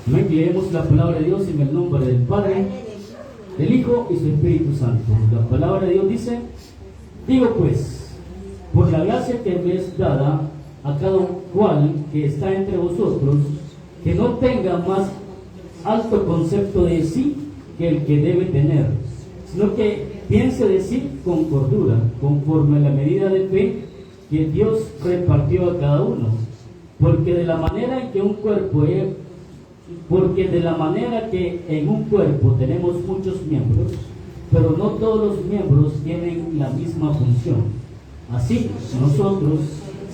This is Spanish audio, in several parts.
Amén. Leemos la palabra de Dios en el nombre del Padre, del Hijo y su Espíritu Santo. La palabra de Dios dice: digo pues, por la gracia que me es dada a cada cual que está entre vosotros, que no tenga más alto concepto de sí que el que debe tener, sino que piense de sí con cordura, conforme a la medida de fe que Dios repartió a cada uno. Porque de la manera en que en un cuerpo tenemos muchos miembros, pero no todos los miembros tienen la misma función. Así, nosotros,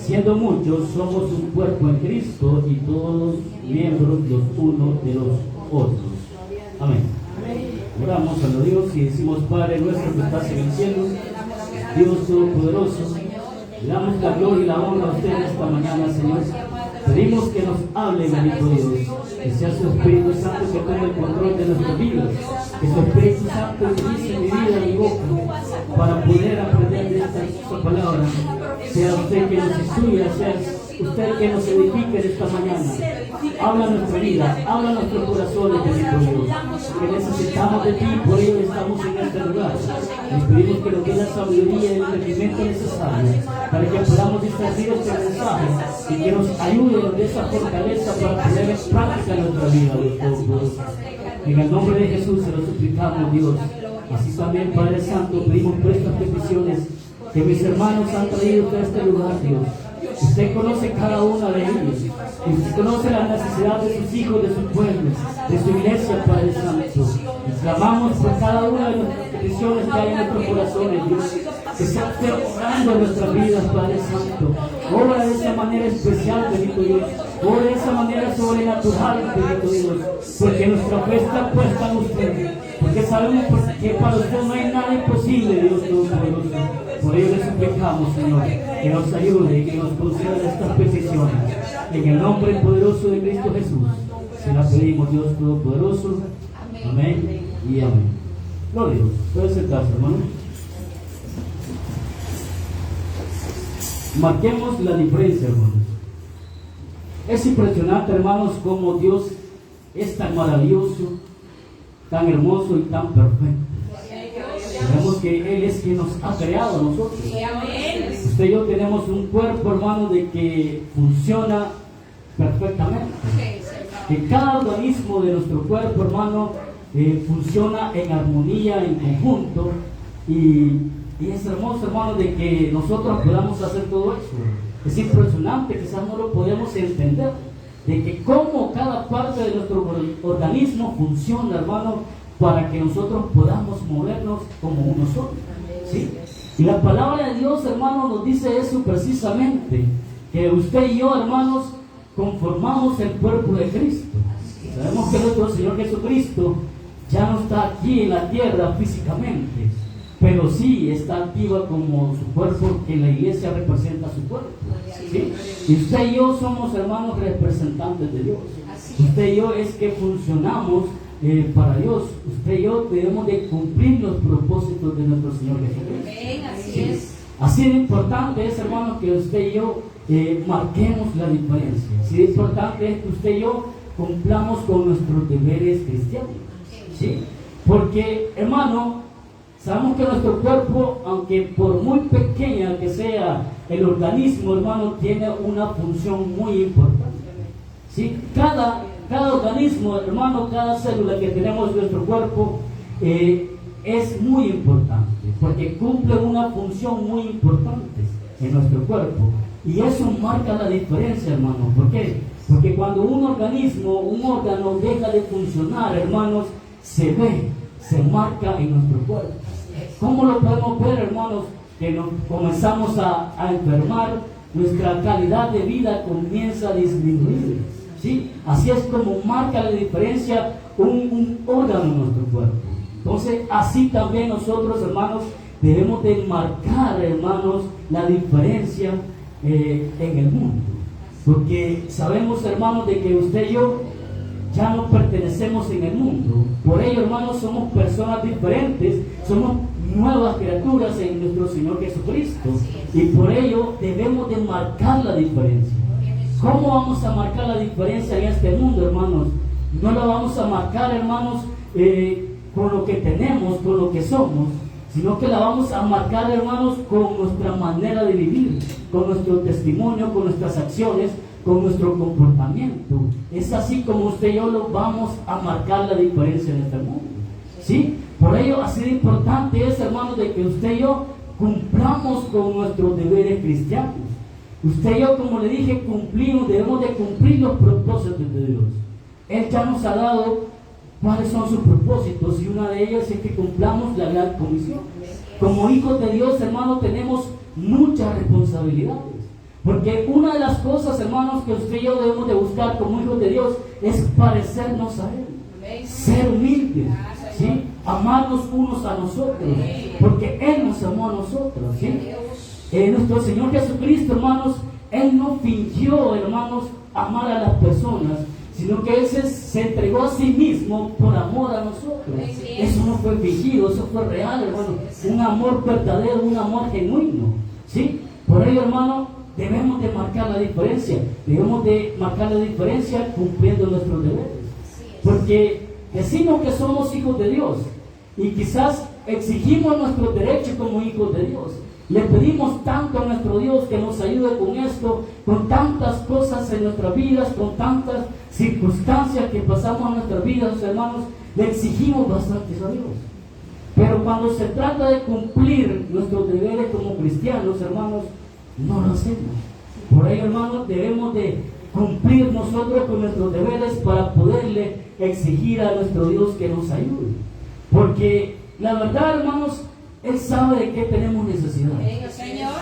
siendo muchos, somos un cuerpo en Cristo y todos miembros los unos de los otros. Amén. Oramos a los Dios y decimos: Padre nuestro que estás en el cielo, Dios Todopoderoso, le damos la gloria y la honra a usted esta mañana, Señor. Pedimos que nos hable, bendito Dios, que sea su Espíritu Santo que tome el control de nuestras vidas, que su Espíritu Santo utilice mi vida, mi boca, para poder aprender de esta palabra. Sea usted que nos instruya, sea usted que nos edifique esta mañana. Habla nuestra vida, habla nuestros corazones, bendito Dios, que necesitamos de ti, por ello estamos en este lugar. Les pedimos que nos dé la sabiduría y el entendimiento necesario para que podamos discernir este mensaje y que nos ayude, nos dé esa fortaleza para poner en práctica nuestra vida, Dios Todopoderoso. En el nombre de Jesús se lo suplicamos, Dios. Así también, Padre Santo, pedimos por estas peticiones que mis hermanos han traído a este lugar, Dios. Usted conoce cada una de ellos. Usted conoce la necesidad de sus hijos, de sus pueblos, de su iglesia, Padre Santo. Y clamamos por cada una de las peticiones que hay en nuestros corazones, Dios. Que sea usted obrando en nuestras vidas, Padre Santo. Obra de esa manera especial, bendito Dios. Obra de esa manera sobrenatural, bendito Dios. Porque nuestra fe está puesta en usted. Porque sabemos que para usted no hay nada imposible, Dios Todopoderoso. Por ello le suplicamos, Señor, que nos ayude y que nos conceda estas peticiones. En el nombre poderoso de Cristo Jesús, se la pedimos, Dios Todopoderoso. Amén y amén. Gloria a Dios. Puede sentarse, hermano. Marquemos la diferencia, hermanos. Es impresionante, hermanos, cómo Dios es tan maravilloso, tan hermoso y tan perfecto. Sabemos que Él es quien nos ha creado a nosotros. Usted y yo tenemos un cuerpo, hermano, de que funciona perfectamente. Que cada organismo de nuestro cuerpo, hermano, funciona en armonía, en conjunto. Y es hermoso, hermano, de que nosotros podamos hacer todo eso. Es impresionante, quizás no lo podemos entender, de que cómo cada parte de nuestro organismo funciona, hermano, para que nosotros podamos movernos como uno solo. ¿Sí? Y la palabra de Dios, hermanos, nos dice eso precisamente, que usted y yo, hermanos, conformamos el cuerpo de Cristo. Sabemos que nuestro Señor Jesucristo ya no está aquí en la tierra físicamente, pero sí está activa como su cuerpo, que la iglesia representa su cuerpo. ¿Sí? Y usted y yo somos, hermanos, representantes de Dios. Usted y yo es que funcionamos para Dios. Usted y yo debemos de cumplir los propósitos de nuestro Señor Jesucristo. ¿Sí? Así de importante es, hermanos, que usted y yo marquemos la diferencia. Así de importante es que usted y yo cumplamos con nuestros deberes cristianos. ¿Sí? Porque, hermano, sabemos que nuestro cuerpo, aunque por muy pequeña que sea el organismo, hermano, tiene una función muy importante. ¿Sí? Cada organismo, hermano, cada célula que tenemos en nuestro cuerpo es muy importante, porque cumple una función muy importante en nuestro cuerpo. Y eso marca la diferencia, hermano. ¿Por qué? Porque cuando un organismo, un órgano deja de funcionar, hermanos, se ve, se marca en nuestro cuerpo. ¿Cómo lo podemos ver, hermanos? Que nos comenzamos a enfermar, nuestra calidad de vida comienza a disminuir. ¿Sí? Así es como marca la diferencia un órgano en nuestro cuerpo. Entonces, así también nosotros, hermanos, debemos de marcar, hermanos, la diferencia en el mundo. Porque sabemos, hermanos, de que usted y yo ya no pertenecemos en el mundo. Por ello, hermanos, somos personas diferentes, somos nuevas criaturas en nuestro Señor Jesucristo. Y por ello debemos de marcar la diferencia. ¿Cómo vamos a marcar la diferencia en este mundo, hermanos? No la vamos a marcar, hermanos, con lo que tenemos, con lo que somos, sino que la vamos a marcar, hermanos, con nuestra manera de vivir, con nuestro testimonio, con nuestras acciones, con nuestro comportamiento. Es así como usted y yo lo vamos a marcar la diferencia en este mundo, ¿sí? Por ello, así de importante es, hermanos, de que usted y yo cumplamos con nuestros deberes cristianos. Usted y yo, como le dije, debemos de cumplir los propósitos de Dios. Él ya nos ha dado cuáles son sus propósitos, y una de ellas es que cumplamos la gran comisión. Como hijos de Dios, hermanos, tenemos muchas responsabilidades, porque una de las cosas, hermanos, que usted y yo debemos de buscar como hijos de Dios es parecernos a Él, ser humildes, ¿sí? Amarnos unos a nosotros, porque Él nos amó a nosotros, ¿sí? Nuestro Señor Jesucristo, hermanos, Él no fingió, hermanos, amar a las personas, sino que Él se entregó a sí mismo por amor a nosotros. Eso no fue fingido, eso fue real, hermano. Un amor verdadero, un amor genuino, ¿sí? Por ello, hermano, debemos de marcar la diferencia. Debemos de marcar la diferencia cumpliendo nuestros deberes. Porque decimos que somos hijos de Dios y quizás exigimos nuestros derechos como hijos de Dios. Le pedimos tanto a nuestro Dios que nos ayude con esto, con tantas cosas en nuestras vidas, con tantas circunstancias que pasamos en nuestras vidas, hermanos. Le exigimos bastante a Dios. Pero cuando se trata de cumplir nuestros deberes como cristianos, hermanos, no lo hacemos. Por ello, hermanos, debemos de cumplir nosotros con nuestros deberes para poderle exigir a nuestro Dios que nos ayude. Porque la verdad, hermanos, Él sabe de qué tenemos necesidad.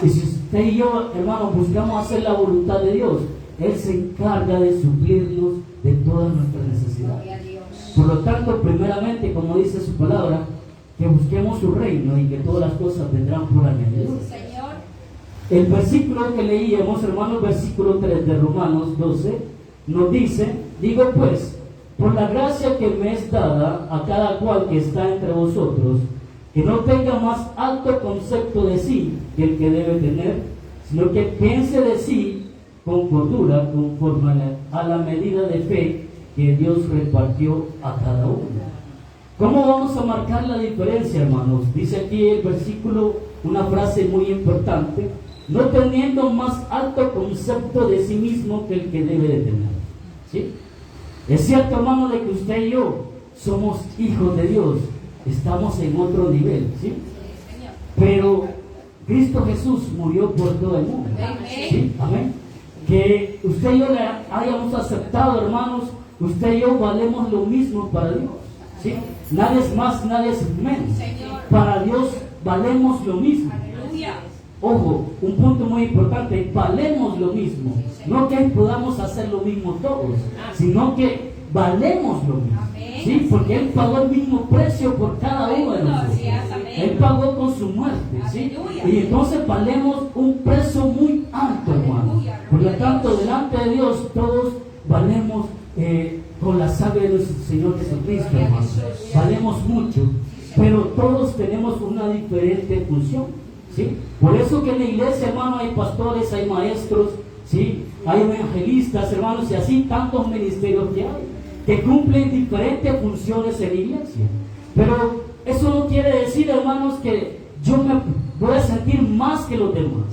Y si usted y yo, hermanos, buscamos hacer la voluntad de Dios, Él se encarga de suplirnos de todas nuestras necesidades. Por lo tanto, primeramente, como dice su palabra, que busquemos su reino y que todas las cosas vendrán por añadidura. El versículo que leíamos, hermanos, versículo 3 de Romanos 12, nos dice: digo pues, por la gracia que me es dada a cada cual que está entre vosotros, que no tenga más alto concepto de sí que el que debe tener, sino que piense de sí con cordura, conforme a la medida de fe que Dios repartió a cada uno. ¿Cómo vamos a marcar la diferencia, hermanos? Dice aquí el versículo una frase muy importante: no teniendo más alto concepto de sí mismo que el que debe de tener, ¿sí? Es cierto, hermano, de que usted y yo somos hijos de Dios, estamos en otro nivel, ¿sí? Pero Cristo Jesús murió por todo el mundo, ¿sí? Amén. Que usted y yo le hayamos aceptado, hermanos, usted y yo valemos lo mismo para Dios, ¿sí? Nadie es más, nadie es menos. Para Dios valemos lo mismo. Ojo, un punto muy importante: valemos lo mismo. No que podamos hacer lo mismo todos, sino que valemos lo mismo, ¿sí? Porque Él pagó el mismo precio por cada uno de nosotros. Él pagó con su muerte, ¿sí? Y entonces valemos un precio muy alto, hermano. Por lo tanto, delante de Dios todos valemos con la sangre de nuestro Señor Jesucristo, hermano. Valemos mucho, pero todos tenemos una diferente función, ¿sí? Por eso que en la iglesia, hermano, hay pastores, hay maestros, ¿sí? Hay evangelistas, hermanos, y así tantos ministerios que cumplen diferentes funciones en la iglesia. Pero eso no quiere decir, hermanos, que yo me voy a sentir más que los demás.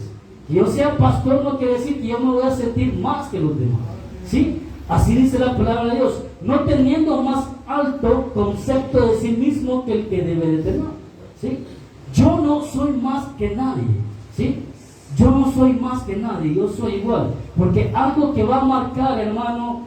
Que yo sea pastor no quiere decir que yo me voy a sentir más que los demás, ¿sí? Así dice la palabra de Dios: no teniendo más alto concepto de sí mismo que el que debe de tener, ¿sí? Yo no soy más que nadie, ¿sí? Yo no soy más que nadie, yo soy igual. Porque algo que va a marcar, hermano,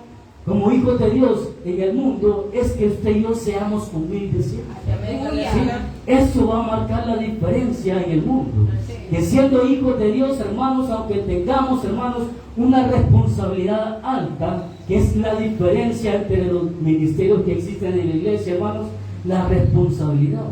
como hijos de Dios en el mundo, es que usted y yo seamos humildes siempre, ¿sí? Eso va a marcar la diferencia en el mundo. Que siendo hijos de Dios, hermanos, aunque tengamos, hermanos, una responsabilidad alta, que es la diferencia entre los ministerios que existen en la iglesia, hermanos, la responsabilidad.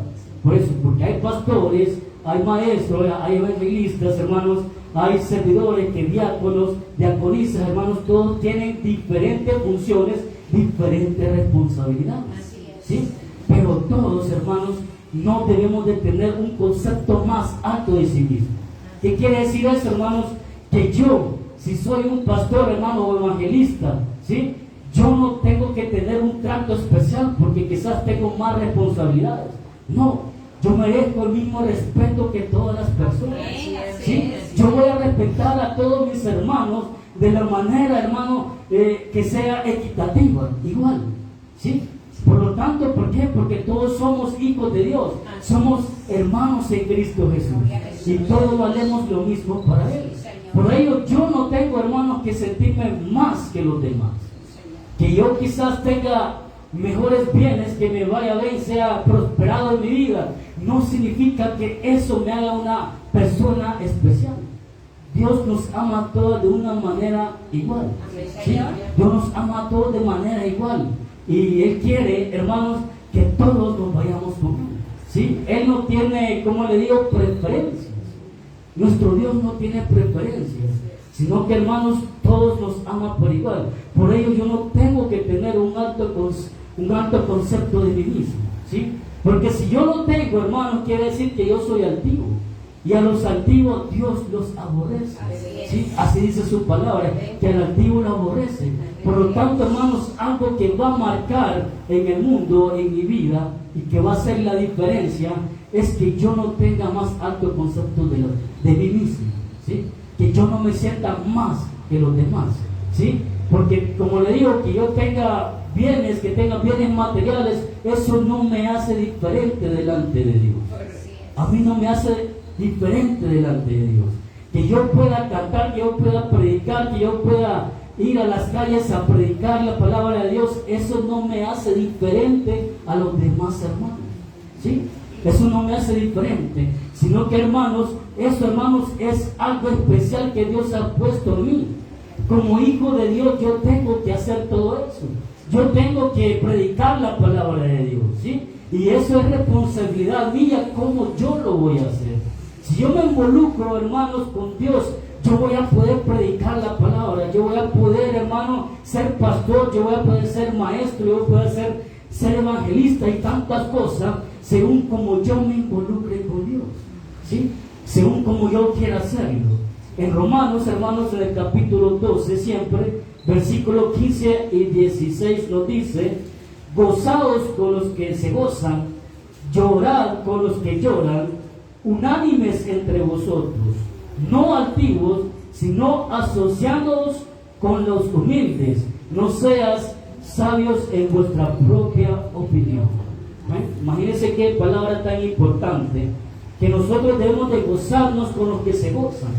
Por eso, porque hay pastores, hay maestros, hay evangelistas, hermanos, hay servidores, que diáconos, diaconisas, hermanos, todos tienen diferentes funciones, diferentes responsabilidades, ¿sí? Pero todos, hermanos, no debemos de tener un concepto más alto de sí mismo. ¿Qué quiere decir eso, hermanos? Que yo, si soy un pastor, hermano, o evangelista, ¿sí? Yo no tengo que tener un trato especial porque quizás tengo más responsabilidades. No, yo merezco el mismo respeto que todas las personas. ¿Sí? Yo voy a respetar a todos mis hermanos de la manera, hermano, que sea equitativa, igual. ¿Sí? Por lo tanto, ¿por qué? Porque todos somos hijos de Dios, somos hermanos en Cristo Jesús y todos valemos lo mismo para Él. Por ello, yo no tengo, hermanos, que sentirme más que los demás. Que yo quizás tenga mejores bienes, que me vaya bien, sea prosperado en mi vida, no significa que eso me haga una persona especial. Dios nos ama a todos de una manera igual. ¿Sí? Dios nos ama a todos de manera igual. Y Él quiere, hermanos, que todos nos vayamos con Él. ¿Sí? Él no tiene, como le digo, preferencias. Nuestro Dios no tiene preferencias, sino que, hermanos, todos nos ama por igual. Por ello yo no tengo que tener un alto concepto de mí mismo, ¿sí? Porque si yo lo tengo, hermanos, quiere decir que yo soy altivo. Y a los altivos Dios los aborrece. ¿Sí? Así dice su palabra, que al altivo lo aborrece. Por lo tanto, hermanos, algo que va a marcar en el mundo, en mi vida, y que va a hacer la diferencia, es que yo no tenga más alto concepto de mí mismo, ¿sí? Que yo no me sienta más que los demás, ¿sí? Porque, como le digo, que yo tenga bienes, que tenga bienes materiales, eso no me hace diferente delante de Dios. A mí no me hace diferente delante de Dios. Que yo pueda cantar, que yo pueda predicar, que yo pueda ir a las calles a predicar la palabra de Dios, eso no me hace diferente a los demás hermanos, ¿sí? Eso no me hace diferente, sino que, hermanos, eso, hermanos, es algo especial que Dios ha puesto en mí. Como hijo de Dios, yo tengo que hacer todo eso. Yo tengo que predicar la palabra de Dios, ¿sí? Y eso es responsabilidad mía, cómo yo lo voy a hacer. Si yo me involucro, hermanos, con Dios, yo voy a poder predicar la palabra, yo voy a poder, hermano, ser pastor, yo voy a poder ser maestro, yo voy a poder ser evangelista y tantas cosas, según como yo me involucre con Dios, ¿sí? Según como yo quiera hacerlo. En Romanos, hermanos, en el capítulo 12, siempre, versículo 15 y 16 nos dice: gozaos con los que se gozan, llorad con los que lloran, unánimes entre vosotros, no altivos, sino asociándoos con los humildes, no seas sabios en vuestra propia opinión. Imagínense qué palabra tan importante, que nosotros debemos de gozarnos con los que se gozan.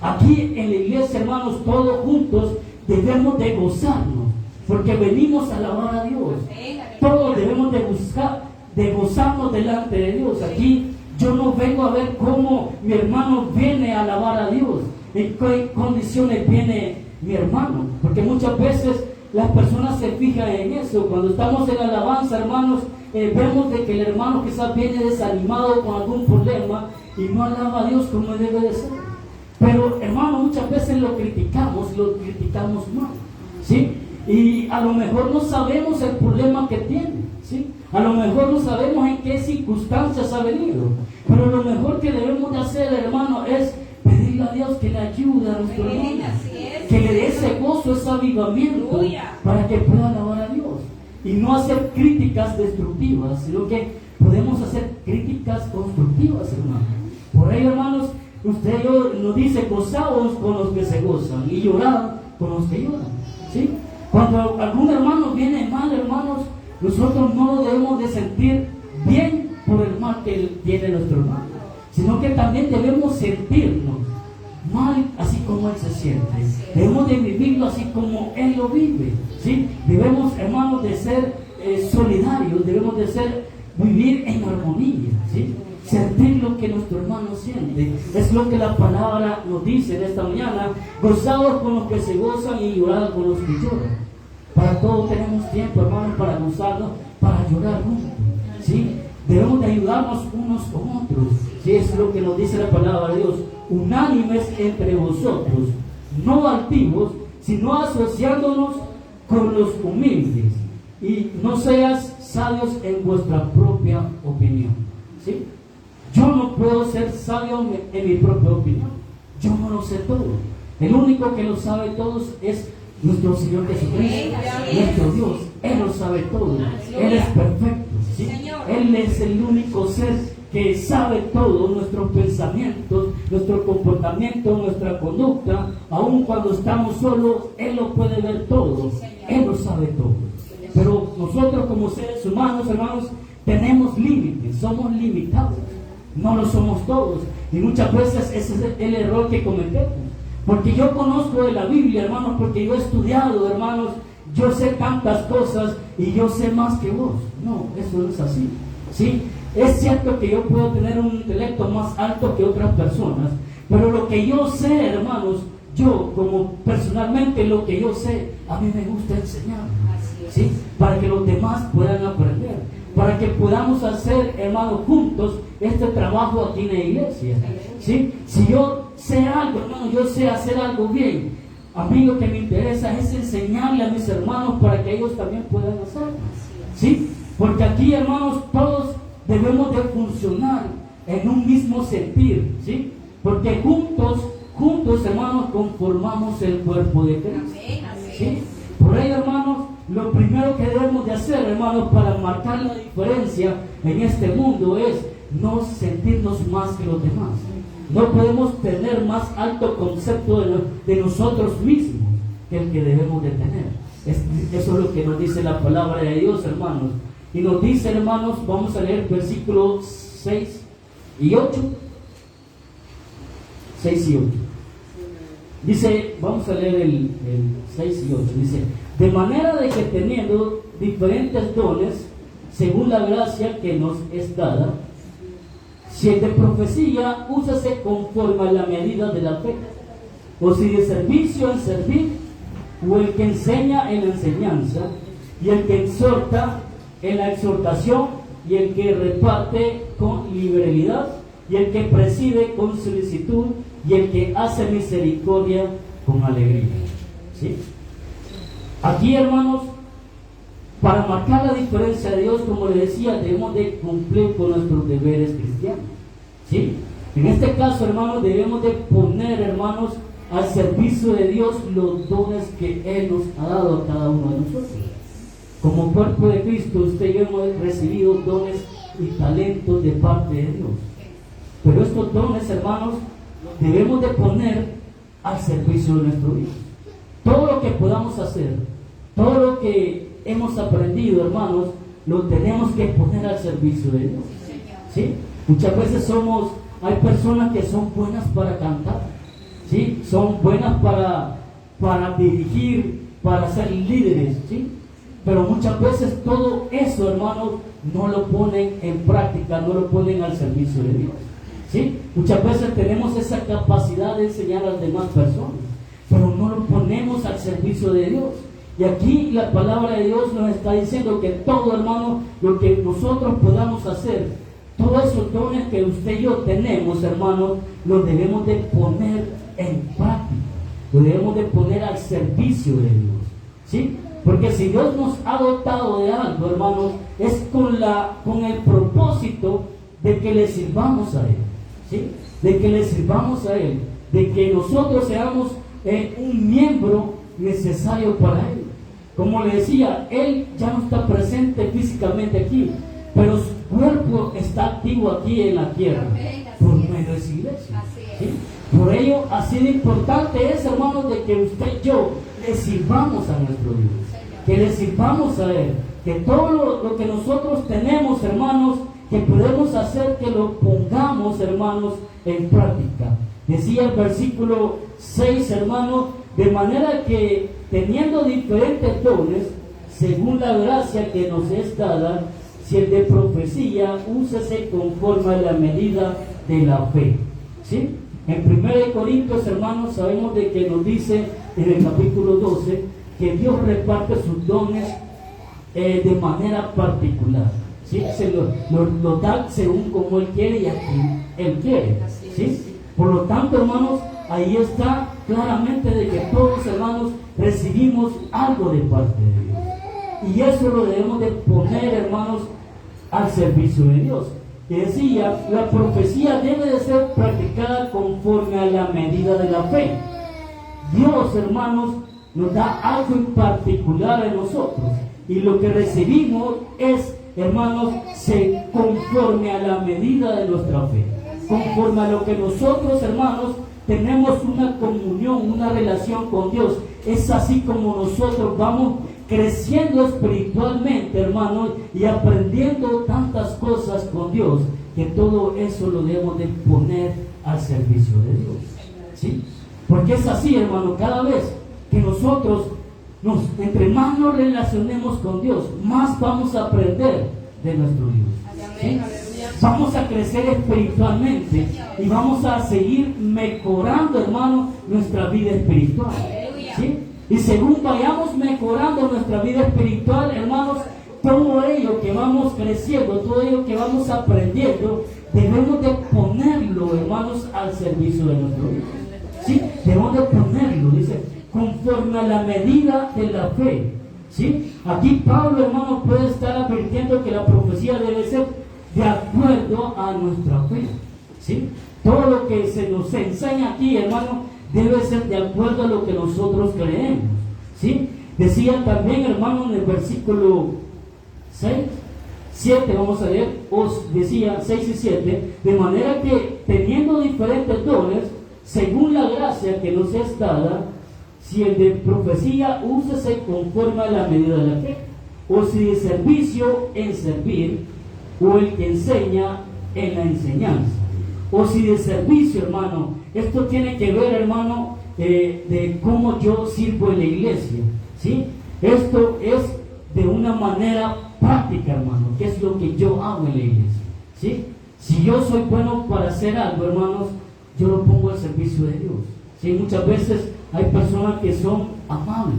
Aquí en la iglesia, hermanos, todos juntos debemos de gozarnos, porque venimos a alabar a Dios. Todos debemos de gozarnos delante de Dios. Aquí yo no vengo a ver cómo mi hermano viene a alabar a Dios, en qué condiciones viene mi hermano, porque muchas veces las personas se fijan en eso. Cuando estamos en alabanza, hermanos, vemos de que el hermano quizás viene desanimado con algún problema y no alaba a Dios como debe de ser. Pero, hermano, muchas veces lo criticamos mal, ¿sí? Y a lo mejor no sabemos el problema que tiene, ¿sí? A lo mejor no sabemos en qué circunstancias ha venido, pero lo mejor que debemos de hacer, hermano, es pedirle a Dios que le ayude a nuestro hermano, que le dé ese gozo, ese avivamiento, para que pueda alabar a Dios. Y no hacer críticas destructivas, sino que podemos hacer críticas constructivas, hermano. Por ello, hermanos, usted nos dice: gozaos con los que se gozan y llorad con los que lloran, ¿sí? Cuando algún hermano viene mal, hermanos, nosotros no lo debemos de sentir bien por el mal que tiene nuestro hermano, sino que también debemos sentirnos mal así como él se siente. Debemos de vivirlo así como él lo vive, ¿sí? Debemos, hermanos, de ser solidarios, debemos de vivir en armonía, ¿sí? Sentir lo que nuestro hermano siente. Es lo que la palabra nos dice en esta mañana: gozados con los que se gozan y llorad con los que lloran. Para todo tenemos tiempo, hermanos, para gozarnos, para llorar juntos, ¿sí? Debemos de ayudarnos unos con otros, ¿sí? Es lo que nos dice la palabra de Dios: unánimes entre vosotros, no altivos, sino asociándonos con los humildes, y no seas sabios en vuestra propia opinión, ¿sí? Yo no puedo ser sabio en mi propia opinión. Yo no lo sé todo. El único que lo sabe todo es nuestro Señor Jesucristo, nuestro Dios. Él lo sabe todo. Él es perfecto, ¿sí? Él es el único ser que sabe todo, nuestros pensamientos, nuestro comportamiento, nuestra conducta. Aun cuando estamos solos, Él lo puede ver todo. Él lo sabe todo. Pero nosotros como seres humanos, hermanos, tenemos límites, somos limitados. No lo somos todos. Y muchas veces ese es el error que cometemos. Porque yo conozco de la Biblia, hermanos, porque yo he estudiado, hermanos, yo sé tantas cosas y yo sé más que vos. No, eso no es así, ¿sí? Es cierto que yo puedo tener un intelecto más alto que otras personas, pero lo que yo sé, hermanos, yo como personalmente lo que yo sé, a mí me gusta enseñar, ¿sí? Para que los demás puedan aprender, para que podamos hacer, hermanos, juntos este trabajo aquí en la iglesia, ¿sí? Si yo sé algo, hermano, yo sé hacer algo bien, a mí lo que me interesa es enseñarle a mis hermanos para que ellos también puedan hacerlo, ¿sí? Porque aquí, hermanos, todos debemos de funcionar en un mismo sentir, ¿sí? Porque juntos, hermanos, conformamos el cuerpo de Cristo, ¿sí? Por ello, hermanos, lo primero que debemos de hacer, hermanos, para marcar la diferencia en este mundo es no sentirnos más que los demás. No podemos tener más alto concepto de nosotros mismos que el que debemos de tener. Eso es lo que nos dice la palabra de Dios, hermanos. Y nos dice, hermanos, vamos a leer versículos 6 y 8. 6 y 8. Dice, vamos a leer el 6 y 8. Dice, de manera de que teniendo diferentes dones, según la gracia que nos es dada, si el de profecía, úsase conforme a la medida de la fe, o si de servicio en servir, o el que enseña en la enseñanza, y el que exhorta en la exhortación, y el que reparte con liberalidad, y el que preside con solicitud, y el que hace misericordia con alegría. ¿Sí? Aquí, hermanos, para marcar la diferencia de Dios, como le decía, debemos de cumplir con nuestros deberes cristianos, ¿sí? En este caso, hermanos, debemos de poner, hermanos, al servicio de Dios los dones que Él nos ha dado a cada uno de nosotros. Como cuerpo de Cristo, usted y yo hemos recibido dones y talentos de parte de Dios. Pero estos dones, hermanos, debemos de poner al servicio de nuestro Dios. Todo lo que podamos hacer, todo lo que hemos aprendido, hermanos, lo tenemos que poner al servicio de Dios, ¿sí? Muchas veces hay personas que son buenas para cantar, ¿sí? Son buenas para dirigir, para ser líderes, ¿sí? Pero muchas veces todo eso, hermanos, no lo ponen en práctica, no lo ponen al servicio de Dios, ¿sí? Muchas veces tenemos esa capacidad de enseñar a las demás personas, pero no lo ponemos al servicio de Dios. Y aquí la palabra de Dios nos está diciendo que todo, hermano, lo que nosotros podamos hacer, todos esos dones que usted y yo tenemos, hermanos, los debemos de poner en práctica, los debemos de poner al servicio de Dios, ¿sí? Porque si Dios nos ha dotado de algo, hermanos, es con el propósito de que le sirvamos a Él, ¿sí? De que le sirvamos a Él, de que nosotros seamos un miembro necesario para Él. Como le decía, Él ya no está presente físicamente aquí, pero su cuerpo está activo aquí en la tierra por medio de su iglesia, ¿sí? Por ello, así de importante es, hermanos, de que usted y yo le sirvamos a nuestro Dios, que le sirvamos a Él, que todo lo que nosotros tenemos, hermanos, que podemos hacer, que lo pongamos, hermanos, en práctica. Decía el versículo 6, hermanos, de manera que teniendo diferentes dones, según la gracia que nos es dada, si el de profecía, úsese conforme a la medida de la fe, ¿sí? En 1 Corintios, hermanos, sabemos de que nos dice en el capítulo 12 que Dios reparte sus dones de manera particular, ¿sí? Se lo da según como Él quiere y a quien Él quiere, ¿sí? Por lo tanto, hermanos, ahí está claramente de que todos, hermanos, recibimos algo de parte de Dios. Y eso lo debemos de poner, hermanos, al servicio de Dios. Que decía, la profecía debe de ser practicada conforme a la medida de la fe. Dios, hermanos, nos da algo en particular a nosotros. Y lo que recibimos es, hermanos, conforme a la medida de nuestra fe. Conforme a lo que nosotros, hermanos, tenemos una comunión, una relación con Dios. Es así como nosotros vamos creciendo espiritualmente, hermanos, y aprendiendo tantas cosas con Dios, que todo eso lo debemos de poner al servicio de Dios. ¿Sí? Porque es así, hermano, cada vez que nosotros entre más nos relacionemos con Dios, más vamos a aprender de nuestro Dios. ¿Sí? Vamos a crecer espiritualmente y vamos a seguir mejorando, hermano, nuestra vida espiritual. ¿Sí? Y según vayamos mejorando nuestra vida espiritual, hermanos, todo ello que vamos creciendo, todo ello que vamos aprendiendo, debemos de ponerlo, hermanos, al servicio de nuestro Dios. ¿Sí? Debemos de ponerlo, dice, conforme a la medida de la fe. ¿Sí? Aquí Pablo, hermano, puede estar advirtiendo que la profecía debe ser de acuerdo a nuestra fe. ¿Sí? Todo lo que se nos enseña aquí, hermano, debe ser de acuerdo a lo que nosotros creemos. ¿Sí? Decía también, hermano, en el versículo 7, vamos a leer, os decía 6 y 7, de manera que teniendo diferentes dones, según la gracia que nos es dada, si el de profecía, úsese conforme a la medida de la fe, o si de servicio, en servir, o el que enseña, en la enseñanza. O si de servicio, hermano, esto tiene que ver, hermano, de cómo yo sirvo en la iglesia. ¿Sí? Esto es de una manera práctica, hermano, que es lo que yo hago en la iglesia. ¿Sí? Si yo soy bueno para hacer algo, hermanos, yo lo pongo al servicio de Dios. ¿Sí? Muchas veces hay personas que son amables,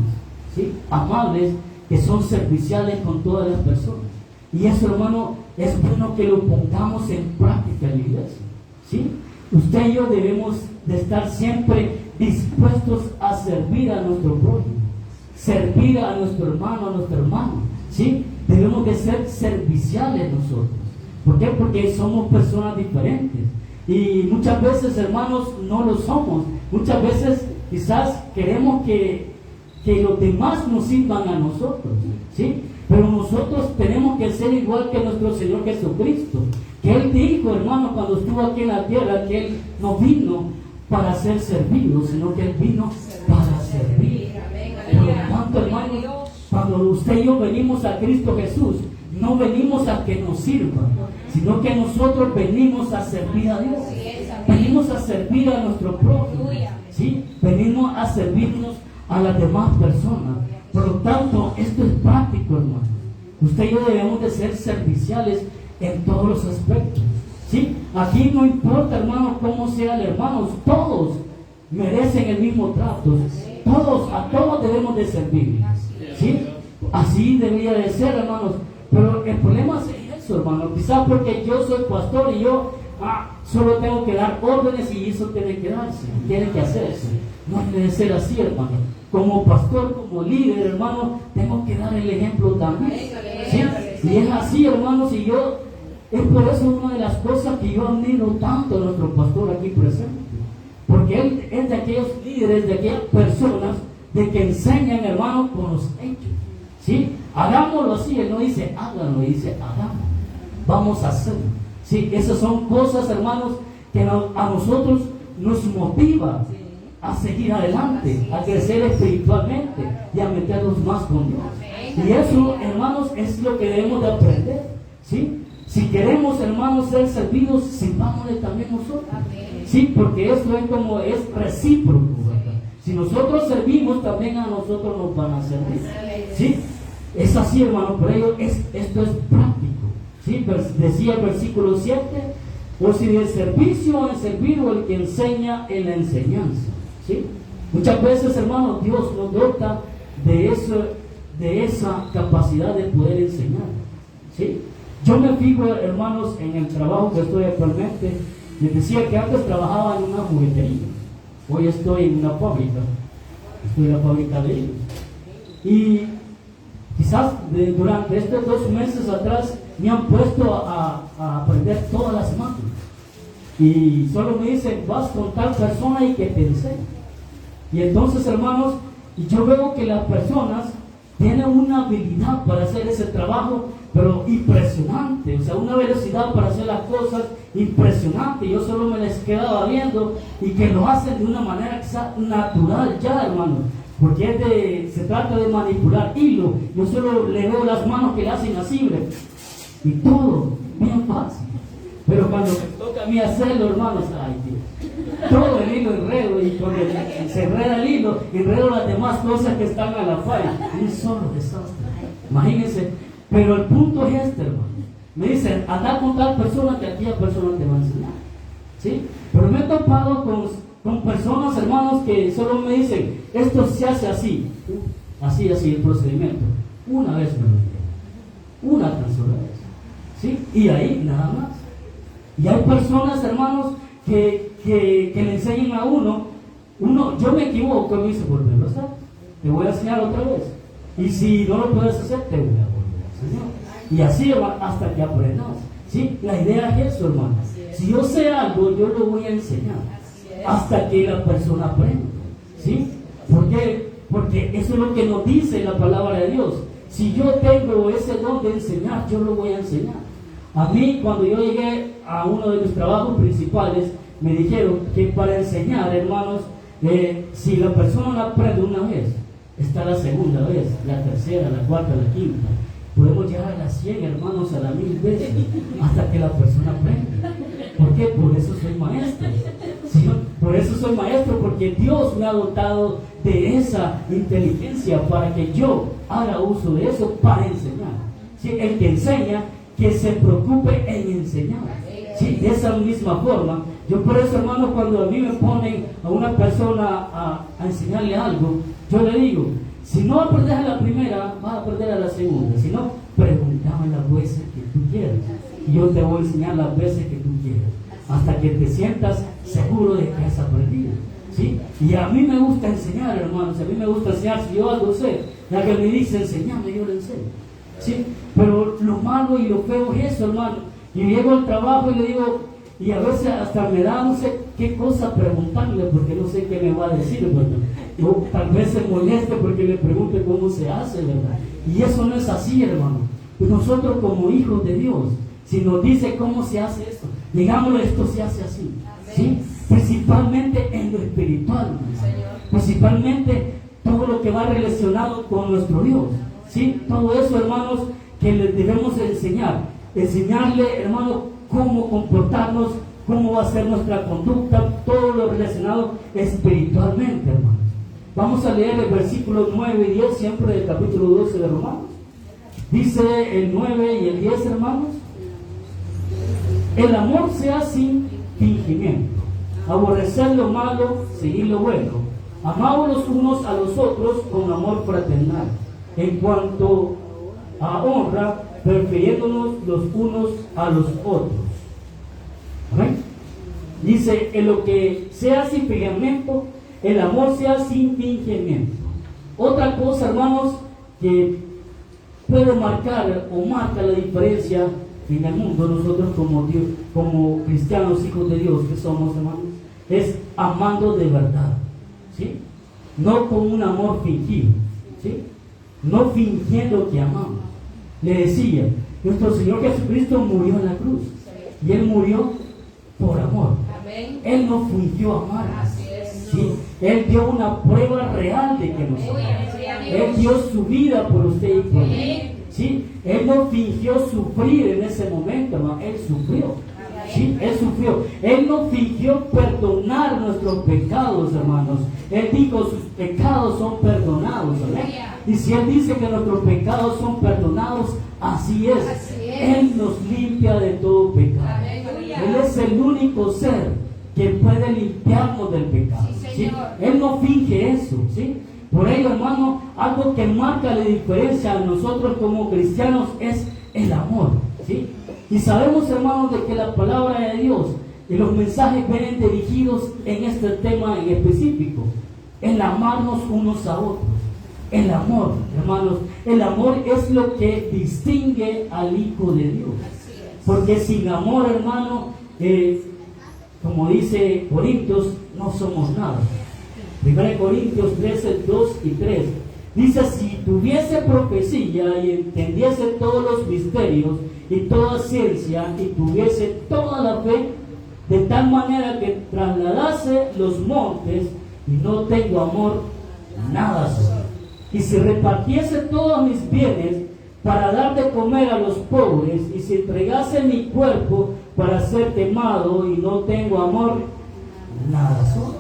¿sí? Amables, que son serviciales con todas las personas. Y eso, hermano, es bueno que lo pongamos en práctica en la iglesia. ¿Sí? Usted y yo debemos de estar siempre dispuestos a servir a nuestro prójimo, servir a nuestro hermano, a nuestra hermana. ¿Sí? Debemos de ser serviciales nosotros. ¿Por qué? Porque somos personas diferentes. Y muchas veces, hermanos, no lo somos. Muchas veces quizás queremos que los demás nos sirvan a nosotros. ¿Sí? Pero nosotros tenemos que ser igual que nuestro Señor Jesucristo. Que Él dijo, hermano, cuando estuvo aquí en la tierra, que Él no vino para ser servido, sino que Él vino para servir. Por lo tanto, hermanos, cuando usted y yo venimos a Cristo Jesús, no venimos a que nos sirva, sino que nosotros venimos a servir a Dios. Venimos a servir a nuestro prójimo. ¿Sí? Venimos a servirnos a las demás personas. Por lo tanto, esto es práctico, hermano. Usted y yo debemos de ser serviciales en todos los aspectos. ¿Sí? Aquí no importa, hermano, cómo sea el hermano, todos merecen el mismo trato. A todos debemos de servir. ¿Sí? Así debería de ser, hermanos. Pero el problema es eso, hermano. Quizás porque yo soy pastor y yo solo tengo que dar órdenes y eso tiene que darse, tiene que hacerse. No debe ser así, hermano. Como pastor, como líder, hermano, tengo que dar el ejemplo también. ¿Sí? Y es así, hermanos, y yo, es por eso una de las cosas que yo admiro tanto a nuestro pastor aquí presente. Porque él es de aquellos líderes, de aquellas personas de que enseñan, hermano, con los hechos. ¿Sí? Hagámoslo así, él no dice háganlo, dice hagamos. Vamos a hacerlo. ¿Sí? Esas son cosas, hermanos, que a nosotros nos motiva a seguir adelante, a crecer espiritualmente y a meternos más con Dios. Y eso, hermanos, es lo que debemos de aprender. ¿Sí? Si queremos, hermanos, ser servidos, sirvámosle también nosotros. Sí, porque esto es como es recíproco, ¿verdad? Si nosotros servimos, también a nosotros nos van a servir. ¿Sí? Es así, hermano, por ello esto es práctico. ¿Sí? Decía el versículo 7, o si de servicio en servir o el que enseña en la enseñanza. ¿Sí? Muchas veces, hermano, Dios nos dota de esa capacidad de poder enseñar. ¿Sí? Yo me fijo, hermanos, en el trabajo que estoy actualmente. Les decía que antes trabajaba en una juguetería. Hoy estoy en una fábrica. Estoy en la fábrica de ellos. Y quizás durante estos 2 meses atrás me han puesto a aprender todas las máquinas. Y solo me dicen, vas con tal persona y que te enseñe. Y entonces, hermanos, yo veo que las personas tienen una habilidad para hacer ese trabajo, pero impresionante, o sea, una velocidad para hacer las cosas impresionante. Yo solo me les quedaba viendo y que lo hacen de una manera natural ya, hermanos, porque se trata de manipular hilo. Yo solo le veo las manos que le hacen así, y todo bien fácil. Pero cuando me toca a mí hacerlo, hermanos, ay Dios, todo el hilo enredo, y cuando se enreda el hilo, enredo las demás cosas que están a la falla. Un solo desastre. Imagínense. Pero el punto es este, hermano. Me dicen, anda con tal persona que aquella persona te va a enseñar. ¿Sí? Pero me he topado con personas, hermanos, que solo me dicen, esto se hace así. Así el procedimiento. Una vez me lo dijeron. Una tan sola vez. ¿Sí? Y ahí nada más. Y hay personas, hermanos, que le enseñan a uno, yo me equivoco, me dice, volverlo a hacer. Te voy a enseñar otra vez. Y si no lo puedes hacer, te voy a volver a enseñar. Y así hasta que aprendas. ¿Sí? La idea es eso, hermano. Si yo sé algo, yo lo voy a enseñar. Hasta que la persona aprenda. ¿Sí? ¿Por qué? Porque eso es lo que nos dice la palabra de Dios. Si yo tengo ese don de enseñar, yo lo voy a enseñar. A mí, cuando yo llegué a uno de mis trabajos principales, me dijeron que para enseñar, hermanos, si la persona la aprende una vez, está la segunda vez, la tercera, la cuarta, la quinta. Podemos llegar a las 100, hermanos, a las 1000 veces, hasta que la persona aprende. ¿Por qué? Por eso soy maestro. ¿Sí? Por eso soy maestro, porque Dios me ha dotado de esa inteligencia para que yo haga uso de eso para enseñar. ¿Sí? El que enseña, que se preocupe en enseñar. ¿Sí? De esa misma forma, yo por eso, hermanos, cuando a mí me ponen a una persona a enseñarle algo, yo le digo, si no aprendes a la primera, vas a aprender a la segunda. Si no, pregúntame las veces que tú quieras. Y yo te voy a enseñar las veces que tú quieras, hasta que te sientas seguro de que has aprendido. ¿Sí? Y a mí me gusta enseñar, hermanos. A mí me gusta enseñar. Si yo algo sé, ya que me dice enseñame, yo le enseño. ¿Sí? Pero lo malo y lo feo es eso, hermano. Y llego al trabajo y le digo, y a veces hasta me da no sé qué cosa preguntarle, porque no sé qué me va a decir, ¿verdad? O tal vez se moleste porque le pregunte cómo se hace, ¿verdad? Y eso no es así, hermano. Pues nosotros como hijos de Dios, si nos dice cómo se hace esto, digámoslo, esto se hace así. ¿Sí? Principalmente en lo espiritual, principalmente todo lo que va relacionado con nuestro Dios. ¿Sí? Todo eso, hermanos, que les debemos enseñar. Enseñarle, hermanos, cómo comportarnos, cómo va a ser nuestra conducta, todo lo relacionado espiritualmente, hermanos. Vamos a leer el versículo 9 y 10, siempre del capítulo 12 de Romanos. Dice el 9 y el 10, hermanos. El amor sea sin fingimiento. Aborrecer lo malo, seguir lo bueno. Amaos los unos a los otros con amor fraternal. En cuanto a honra, prefiriéndonos los unos a los otros. ¿Amén? Dice, en lo que sea sin fingimiento, el amor sea sin fingimiento. Otra cosa, hermanos, que puede marcar o marca la diferencia en el mundo, nosotros como cristianos, hijos de Dios que somos, hermanos, es amando de verdad. ¿Sí? No con un amor fingido. ¿Sí? No fingiendo que amamos. Le decía, nuestro Señor Jesucristo murió en la cruz. Y Él murió por amor. Amén. Él no fingió amar. ¿Sí? Él dio una prueba real de que nos ama. Él dio su vida por usted y por mí. ¿Sí? Él no fingió sufrir en ese momento, hermano. Él sufrió. ¿Sí? Él sufrió. Él no fingió perdonar nuestros pecados, hermanos. Él dijo, sus pecados son perdonados. ¿Amén? Y si Él dice que nuestros pecados son perdonados, así es. Él nos limpia de todo pecado. Él es el único ser que puede limpiarnos del pecado. ¿Sí? Él no finge eso. ¿Sí? Por ello, hermano, algo que marca la diferencia a nosotros como cristianos es el amor. ¿Sí? Y sabemos, hermanos, de que la palabra de Dios y los mensajes vienen dirigidos en este tema en específico, el amarnos unos a otros. El amor, hermanos, el amor es lo que distingue al Hijo de Dios. Porque sin amor, hermano, como dice Corintios, no somos nada. 1 Corintios 13, 2 y 3. Dice, si tuviese profecía y entendiese todos los misterios y toda ciencia y tuviese toda la fe, de tal manera que trasladase los montes y no tengo amor, nada soy. Y si repartiese todos mis bienes para dar de comer a los pobres, y si entregase mi cuerpo para ser quemado y no tengo amor, nada soy.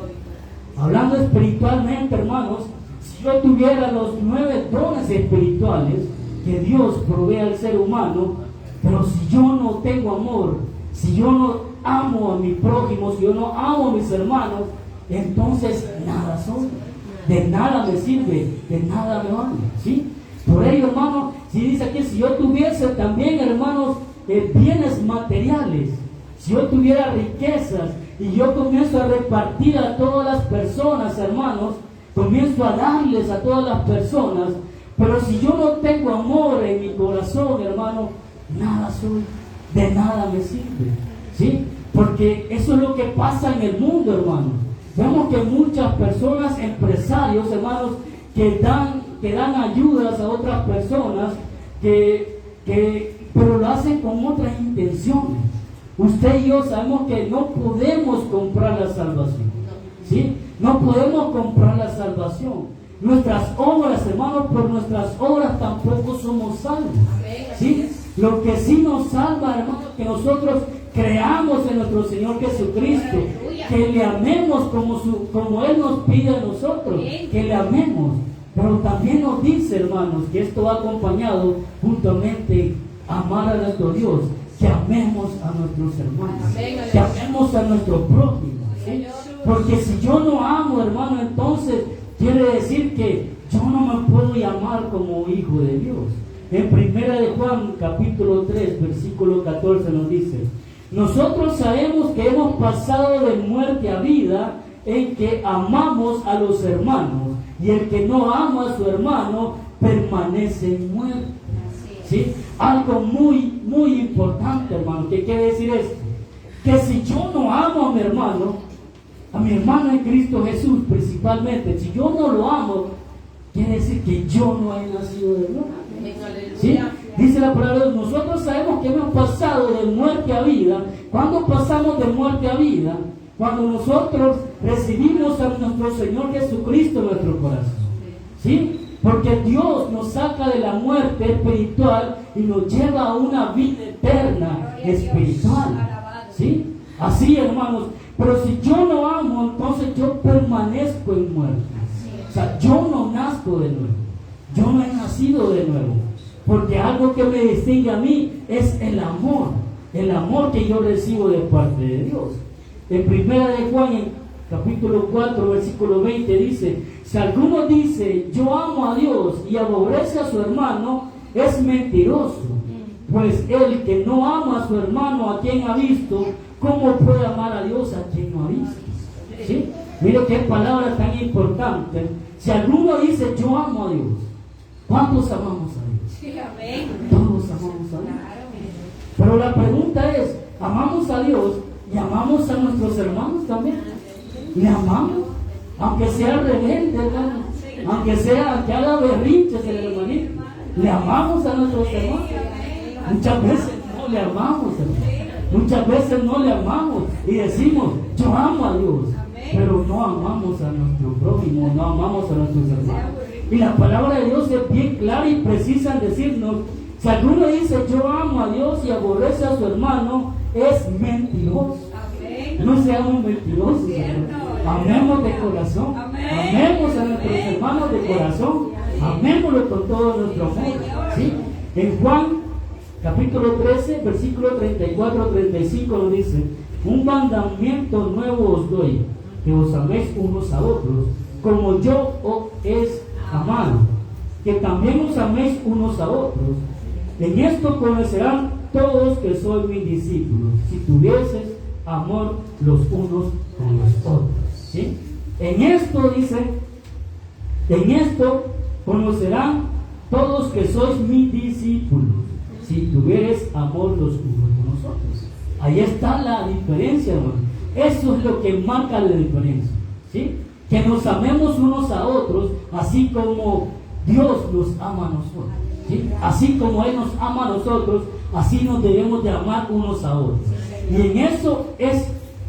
Hablando espiritualmente, hermanos, si yo tuviera los 9 dones espirituales que Dios provee al ser humano, pero si yo no tengo amor, si yo no amo a mi prójimo, si yo no amo a mis hermanos, entonces nada soy. De nada me sirve, de nada me vale, ¿sí? Por ello, hermanos, si dice aquí, si yo tuviese también, hermanos, bienes materiales, si yo tuviera riquezas y yo comienzo a repartir a todas las personas, hermanos, comienzo a darles a todas las personas, pero si yo no tengo amor en mi corazón, hermano, nada soy, de nada me sirve, ¿sí? Porque eso es lo que pasa en el mundo, hermanos. Vemos que muchas personas, empresarios, hermanos, que dan ayudas a otras personas, pero lo hacen con otras intenciones. Usted y yo sabemos que no podemos comprar la salvación, ¿sí? No podemos comprar la salvación. Nuestras obras, hermanos, por nuestras obras tampoco somos salvos, ¿sí? Lo que sí nos salva, hermanos, que nosotros creamos en nuestro Señor Jesucristo, que le amemos como Él nos pide a nosotros, que le amemos. Pero también nos dice, hermanos, que esto va acompañado juntamente a amar a nuestro Dios, que amemos a nuestros hermanos, que amemos a nuestro prójimo, ¿sí? Porque si yo no amo, hermano, entonces quiere decir que yo no me puedo llamar como hijo de Dios. En 1 de Juan, capítulo 3, versículo 14 nos dice, nosotros sabemos que hemos pasado de muerte a vida en que amamos a los hermanos, y el que no ama a su hermano permanece en muerte. ¿Sí? Algo muy, muy importante, hermano. ¿Qué quiere decir esto? Que si yo no amo a mi hermano en Cristo Jesús principalmente, si yo no lo amo, quiere decir que yo no he nacido de nuevo. ¿Sí? Dice la palabra de Dios, nosotros sabemos que hemos pasado de muerte a vida. ¿Cuándo pasamos de muerte a vida? Cuando nosotros recibimos a nuestro Señor Jesucristo en nuestro corazón, ¿sí? Porque Dios nos saca de la muerte espiritual y nos lleva a una vida eterna espiritual, ¿sí? Así, hermanos. Pero si yo no amo, entonces yo permanezco en muerte. O sea, yo no nazco de nuevo. Yo no he nacido de nuevo. Porque algo que me distingue a mí es el amor que yo recibo de parte de Dios. En 1 de Juan, en capítulo 4, versículo 20 dice, si alguno dice, yo amo a Dios y aborrece a su hermano, es mentiroso. Pues el que no ama a su hermano a quien ha visto, ¿cómo puede amar a Dios a quien no ha visto? ¿Sí? Mire qué palabra tan importante. Si alguno dice, yo amo a Dios, ¿cuántos amamos a Dios? Sí, amén. Todos amamos a Dios. Pero la pregunta es, ¿amamos a Dios y amamos a nuestros hermanos también? ¿Le amamos? Aunque sea rebelde, hermano, aunque haga berrinches el hermanito, ¿le amamos a nuestros hermanos? Muchas veces no le amamos, hermano. Muchas veces no le amamos y decimos, yo amo a Dios, pero no amamos a nuestro prójimo, no amamos a nuestros hermanos. Y la palabra de Dios es bien clara y precisa en decirnos, si alguno dice yo amo a Dios y aborrece a su hermano, es mentiroso. No seamos mentirosos. Amemos de corazón. Amemos a nuestros hermanos de corazón. Amémoslo con todo nuestro amor. ¿Sí? En Juan capítulo 13, versículo 34-35 nos dice, un mandamiento nuevo os doy, que os améis unos a otros, como yo os he amado, que también os améis unos a otros. En esto conocerán todos que sois mis discípulos, si tuvieses amor los unos con los otros. ¿Sí? En esto dice, en esto conocerán todos que sois mis discípulos, si tuvieres amor los unos con los otros. Ahí está la diferencia, hermano. Eso es lo que marca la diferencia, ¿sí? que nos amemos unos a otros, así como Dios nos ama a nosotros, ¿sí? Así como Él nos ama a nosotros, así nos debemos de amar unos a otros. Y en eso es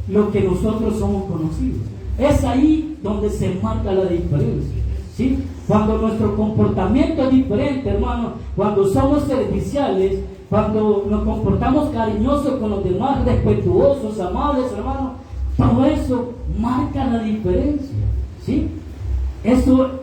lo que nosotros somos conocidos. Es ahí donde se marca la diferencia, ¿sí? Cuando nuestro comportamiento es diferente, hermano, cuando somos serviciales, cuando nos comportamos cariñosos con los demás, respetuosos, amables, hermano, todo eso marca la diferencia, ¿sí? Eso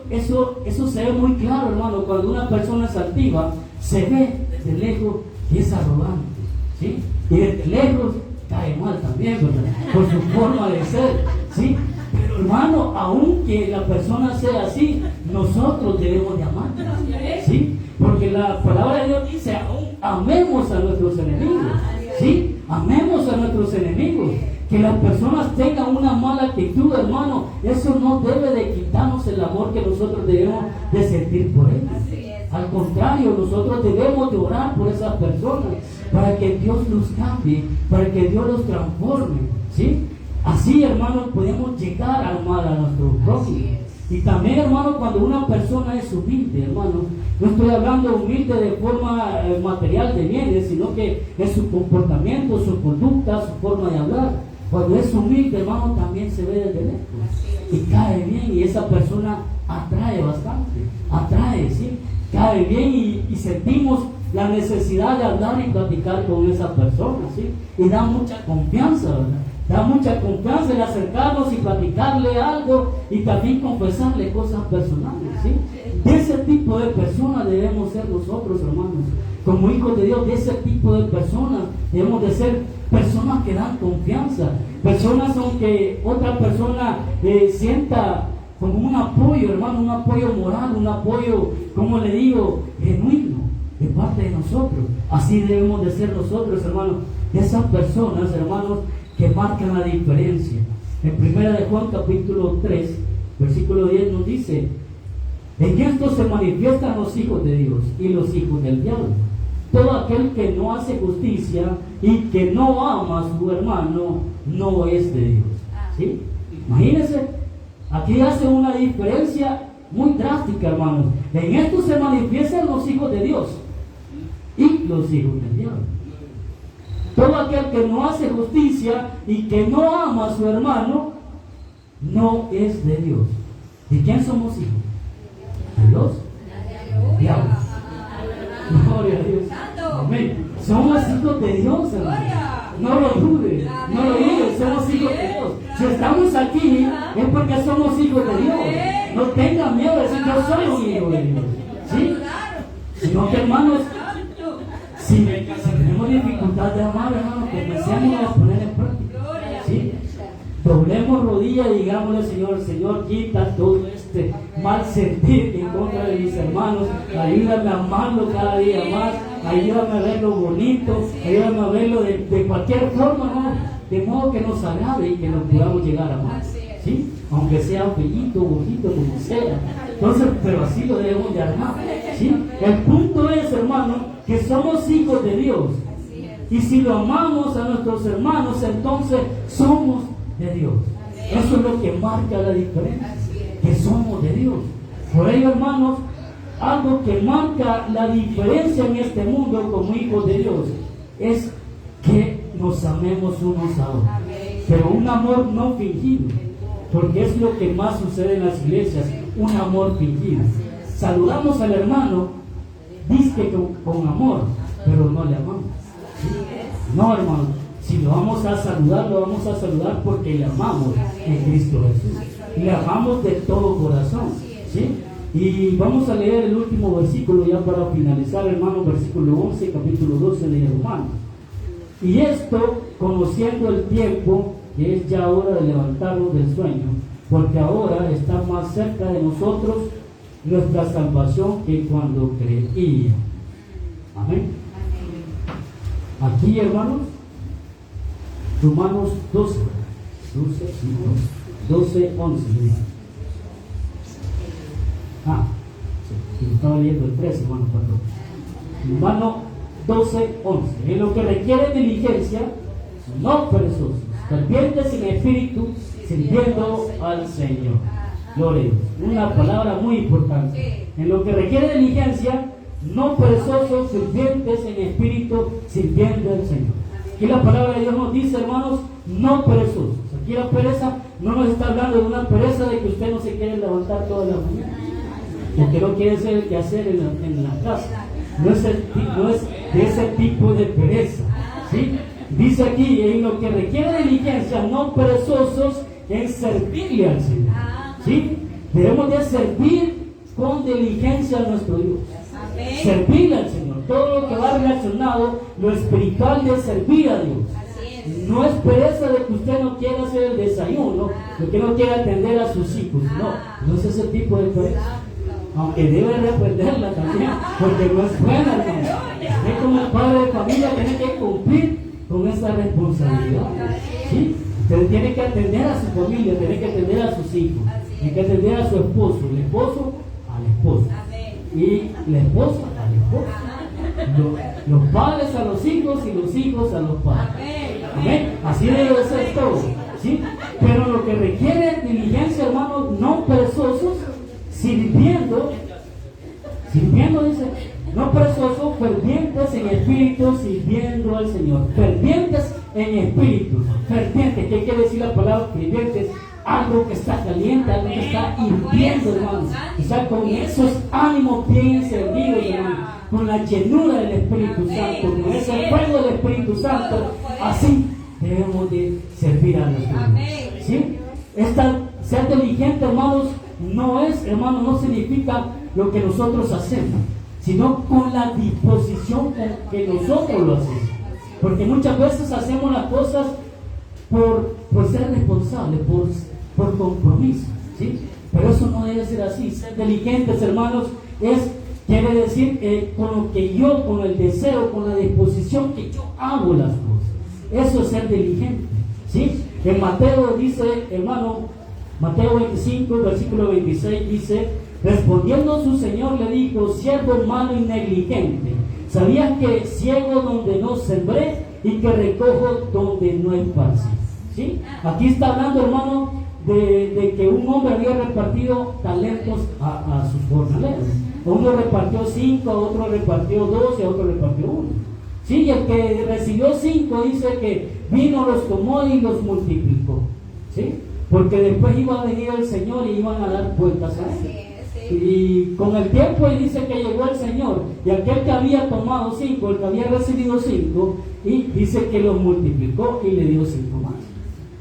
se ve muy claro, hermano, cuando una persona es altiva, se ve desde lejos que es arrogante, ¿sí? Y desde lejos cae mal también, ¿verdad? Por su forma de ser, ¿sí? Pero hermano, aunque la persona sea así, nosotros debemos de amarla, ¿sí? Porque la palabra de Dios dice, aún amemos a nuestros enemigos, ¿sí? Amemos a nuestros enemigos. Que las personas tengan una mala actitud, hermano, eso no debe de quitarnos el amor que nosotros debemos de sentir por ellos. Al contrario, nosotros debemos de orar por esas personas para que Dios los cambie, para que Dios los transforme, ¿sí? Así, hermano, podemos llegar a amar a nuestros prójimos. Y también, hermano, cuando una persona es humilde, hermano, no estoy hablando humilde de forma material de bienes, sino que es su comportamiento, su conducta, su forma de hablar. Cuando es humilde, hermano, también se ve desde lejos y cae bien, y esa persona atrae bastante, ¿sí? Cae bien y sentimos la necesidad de hablar y platicar con esa persona, ¿sí? Y da mucha confianza, ¿verdad? Da mucha confianza en acercarnos y platicarle algo y también confesarle cosas personales, ¿sí? De ese tipo de personas debemos ser nosotros, hermanos. Como hijos de Dios, de ese tipo de personas debemos de ser personas que dan confianza. Personas aunque otra persona sienta como un apoyo, hermano, un apoyo moral, un apoyo, como le digo, genuino de parte de nosotros. Así debemos de ser nosotros, hermanos. De esas personas, hermanos, que marcan la diferencia. En 1 de Juan capítulo 3, versículo 10 nos dice: en esto se manifiestan los hijos de Dios y los hijos del diablo. Todo aquel que no hace justicia y que no ama a su hermano no es de Dios, ¿sí? Imagínense, aquí hace una diferencia muy drástica, hermanos. En esto se manifiestan los hijos de Dios y los hijos del diablo. Todo aquel que no hace justicia y que no ama a su hermano no es de Dios. ¿De quién somos hijos? ¿De Dios? Diablo. Gloria a Dios. Amén. Somos hijos de Dios, hermano. No lo dudes, no lo dudes, somos hijos de Dios. Si estamos aquí es porque somos hijos de Dios. No tengan miedo de decir yo soy un hijo de Dios, ¿sí? Sino que, hermanos, si tenemos dificultad de amar, hermanos, comencemos a poner en práctica, ¿sí? Doblemos rodillas y digámosle: Señor, quita todo este mal sentir en contra de mis hermanos. Ayúdame a amarlo cada día más. Ayúdame a verlo bonito. Ayúdame a verlo de cualquier forma, ¿no? De modo que nos agrade y que nos podamos llegar a amar, ¿sí? Aunque sea feíto, bonito, como sea. Entonces, pero así lo debemos de amar, ¿sí? El punto es, hermano, que somos hijos de Dios. Y si lo amamos a nuestros hermanos, entonces somos de Dios. Eso es lo que marca la diferencia, que somos de Dios. Por ello, hermanos, algo que marca la diferencia en este mundo como hijos de Dios es que nos amemos unos a otros, pero un amor no fingido, porque es lo que más sucede en las iglesias, un amor fingido. Saludamos al hermano, dice con amor, pero no le amamos, ¿sí? No, hermano. Si lo vamos a saludar porque le amamos en Cristo Jesús. Le amamos de todo corazón, ¿sí? Y vamos a leer el último versículo ya para finalizar, hermano, versículo 11, capítulo 12 de Romanos. Y esto, conociendo el tiempo, que es ya hora de levantarnos del sueño, porque ahora está más cerca de nosotros nuestra salvación que cuando creía. Amén. Aquí, hermanos, Romanos 12, 11. Estaba leyendo el 13, hermano, perdón. Romanos 12, 11. En lo que requiere diligencia, no perezosos, fervientes en espíritu, sirviendo al Señor. Gloria a Dios. Una palabra muy importante. En lo que requiere diligencia, no perezosos, sirvientes en espíritu, sirviendo al Señor. Aquí la palabra de Dios nos dice, hermanos, no perezosos. Aquí la pereza no nos está hablando de una pereza de que usted no se quiere levantar toda la mañana, o que no quiere hacer el que hacer en la casa. No es de ese tipo de pereza, ¿sí? Dice aquí, en lo que requiere diligencia, no perezosos en servirle al Señor, ¿sí? Debemos de servir con diligencia a nuestro Dios. Servirle al Señor. Todo lo que va relacionado, lo espiritual de servir a Dios. No es pereza de que usted no quiera hacer el desayuno, de que no quiera atender a sus hijos. No es ese tipo de pereza. Aunque debe reprenderla también, porque no es buena, hermano. Usted como padre de familia tiene que cumplir con esa responsabilidad, ¿sí? Usted tiene que atender a su familia, tiene que atender a sus hijos, tiene que atender a su esposo, el esposo a la esposa y la esposa al esposo, los padres a los hijos y los hijos a los padres. ¿Amén? Así debe ser todo, ¿sí? Pero lo que requiere diligencia, hermanos, no perezosos, sirviendo, dice, no perezosos, fervientes en espíritu, sirviendo al Señor. Fervientes en espíritu. Fervientes, ¿qué quiere decir la palabra fervientes? Algo que está caliente, algo que está hirviendo, hermanos. O sea, con esos ánimos bien encendidos, hermanos, con la llenura del Espíritu Santo, con ese fuego del Espíritu Santo, así debemos de servir a nuestro Dios, ¿sí? Ser diligente, hermanos, no significa lo que nosotros hacemos, sino con la disposición con que nosotros lo hacemos. Porque muchas veces hacemos las cosas por ser responsables, por compromiso, ¿sí? Pero eso no debe ser así. Ser diligentes, hermanos, quiere decir con el deseo, con la disposición que yo hago las cosas. Eso es ser diligente, ¿sí? En Mateo dice, hermano, Mateo 25, versículo 26 dice, respondiendo su Señor le dijo, siervo malo y negligente, ¿sabías que ciego donde no sembré y que recojo donde no esparcí? ¿Sí? Aquí está hablando, hermano, de que un hombre había repartido talentos a sus jornaleros. Uno repartió 5, a otro repartió 2 y a otro repartió 1. ¿Sí? Y el que recibió 5 dice que vino, los tomó y los multiplicó, ¿sí? Porque después iba a venir el Señor y iban a dar vueltas a él. Y con el tiempo él dice que llegó el Señor, y aquel que había tomado 5, el que había recibido 5, y dice que los multiplicó y le dio 5 más.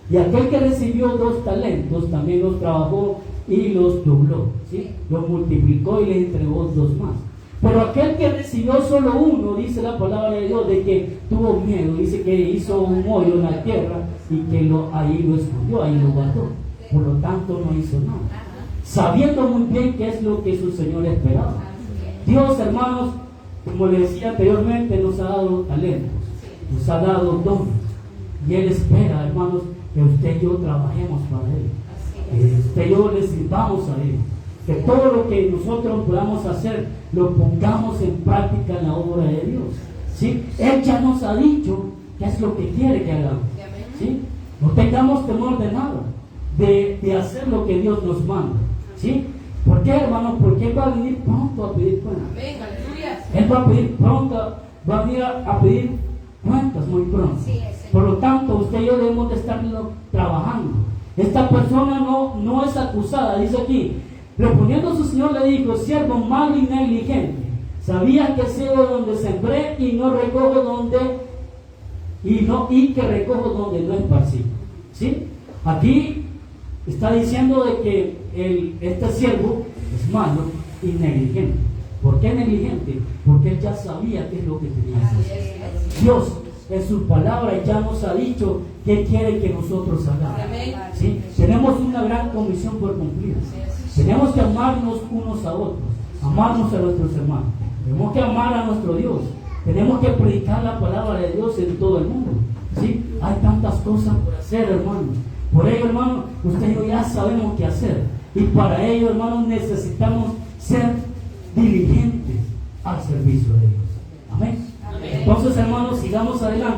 Y aquel que recibió 2 talentos también los trabajó y los dobló, ¿sí? Los multiplicó y le entregó 2 más. Pero aquel que recibió solo 1, dice la palabra de Dios, de que tuvo miedo, dice que hizo un hoyo en la tierra y que ahí lo escondió, ahí lo guardó. Por lo tanto no hizo nada, sabiendo muy bien qué es lo que su Señor esperaba. Dios, hermanos, como les decía anteriormente, nos ha dado talentos, nos ha dado dones, y Él espera, hermanos, que usted y yo trabajemos para Él, que usted y yo le sirvamos a Él, que todo lo que nosotros podamos hacer lo pongamos en práctica en la obra de Dios, ¿sí? Él ya nos ha dicho qué es lo que quiere que hagamos, ¿sí? No tengamos temor de nada, de hacer lo que Dios nos manda, ¿sí? ¿Por qué, hermano? Porque Él va a venir pronto a pedir cuentas. Él va a pedir pronto, va a venir a pedir cuentas muy pronto. Por lo tanto, usted y yo debemos de estarlo trabajando. Esta persona no es acusada, dice aquí. Respondiendo su Señor le dijo, siervo malo y negligente, sabía que ciego donde sembré y no recojo donde y que recojo donde no esparcí, ¿sí? Aquí está diciendo de que este siervo es malo y negligente. ¿Por qué negligente? Porque él ya sabía qué es lo que tenía que hacer. Dios en su palabra ya nos ha dicho qué quiere que nosotros hagamos, ¿sí? Tenemos una gran comisión por cumplir. Tenemos que amarnos unos a otros, amarnos a nuestros hermanos. Tenemos que amar a nuestro Dios. Tenemos que predicar la palabra de Dios en todo el mundo, ¿sí? Hay tantas cosas por hacer, hermanos. Por ello, hermanos, usted y yo ya sabemos qué hacer. Y para ello, hermanos, necesitamos ser diligentes al servicio de Dios. Amén. Entonces, hermanos, sigamos adelante.